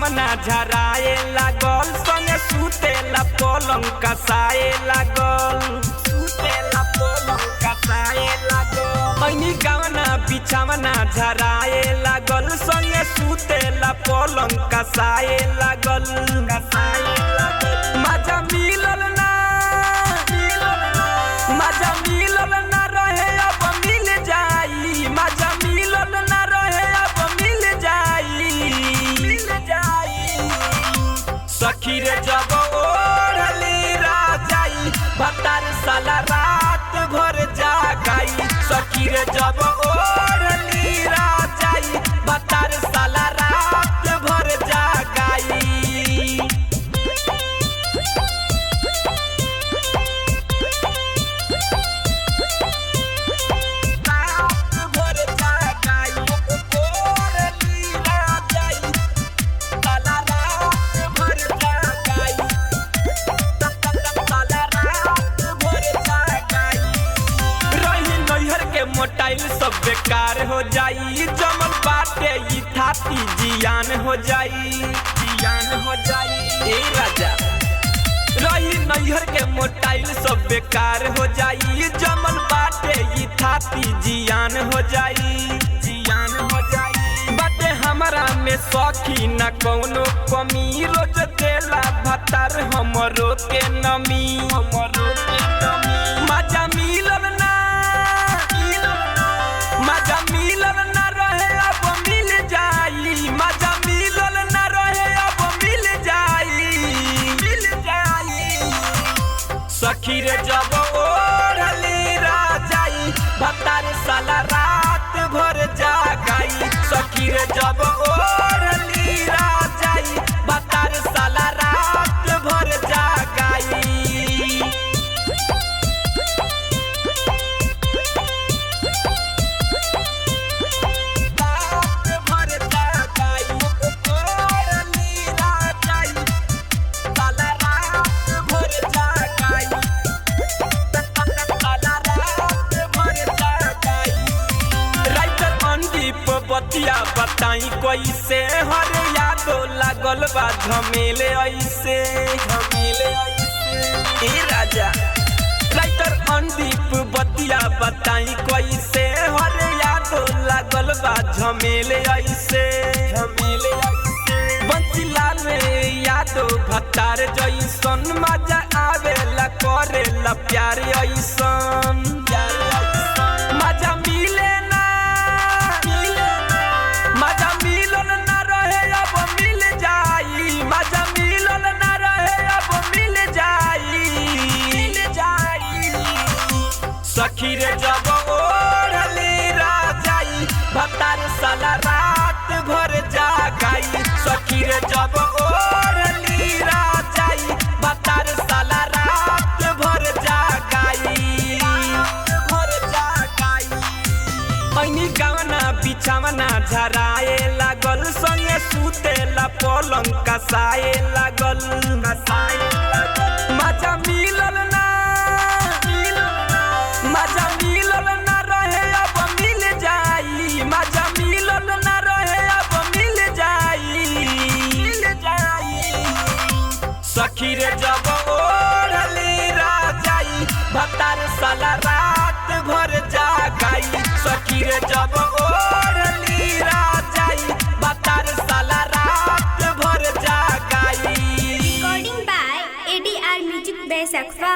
बिछावना झराए लागल, संगे सुतेला पलंग कसाए लागल, सुतेला पलंग कसाए लागल। ऐनी गावना बिछावना झराए लागल, संगे सुतेला पलंग कसाए लागल, कसाए लागल। मजा मिलल ना, मजा मिलल ना रहे अब मिल जाई, मजा मिलल ना रहे अब मिल जाई, मिल जाई। सखी रे जब ओढ़ली राजाई, भतार साला रात भर जागाई। सखी रे जब ओढ़ली राजाई, भतार साला रात भर जागाई। मोटाइल सब बेकार हो जाई, जमल बाटे ई थाती जियान हो जाई, जियान हो जाई। ए राजा रही नैहर के मोटाइल सब बेकार हो जाई, जमल बाटे ई थाती जियान हो जाई, जियान हो जाई। बाटे हमारा में सखी न कौनो कमी, रोज देला भतार हमरो के नमी, हमरो के नमी। मजा मिलल ना, मजा मिलल ना रहे अब मिल जाई, मजा मिलल ना रहे अब मिल जाई, मिल जाई। सखी रे जब ओढ़ली राजाई, भतार साला रात भर जागाई। सखी रे जब ओढ़ली राजाई, भतार साला रात भर जागाई। बतिया बताई कैसे, हर यादो लागल बा झमेले ऐसे, झमेले ऐसे। ए राजा राइटर अनुदीप बतिया बताई कैसे, हर यादो लागल बा झमेले ऐसे, झमेले ऐसे। बंसीला में यादो भतार जैसन, मजा आवेला करेला प्यार ऐसन, प्यार ऐसन। मजा मिले ना, मजा मिलल ना रहे अब मिल जाई, मजा मिलल ना रहे अब मिल जाई, मिल जाई। सखी रे जब ओढ़ली राजाई, भतार साला रात भर जागाई। सखी रे जब ओढ़ली राजाई, भतार साला रात भर जागाई, भर जागाई। ऐनी गावना बिछावना झराए लागल, संगे सुतेला पलंग कसाए लागल, कसाए लागल। मजा मिलल ना, मजा मिलल ना रहे अब मिल जाई, मजा मिलल ना रहे अब मिल जाई, मिल जाई। सखी रे जब ओढ़ली राजाई, भतार साला रात भर जागाई। सखी रे जब ओढ़ली राजाई, भतार साला रात भर जागाई। Recording by ADR Music by Sakfa।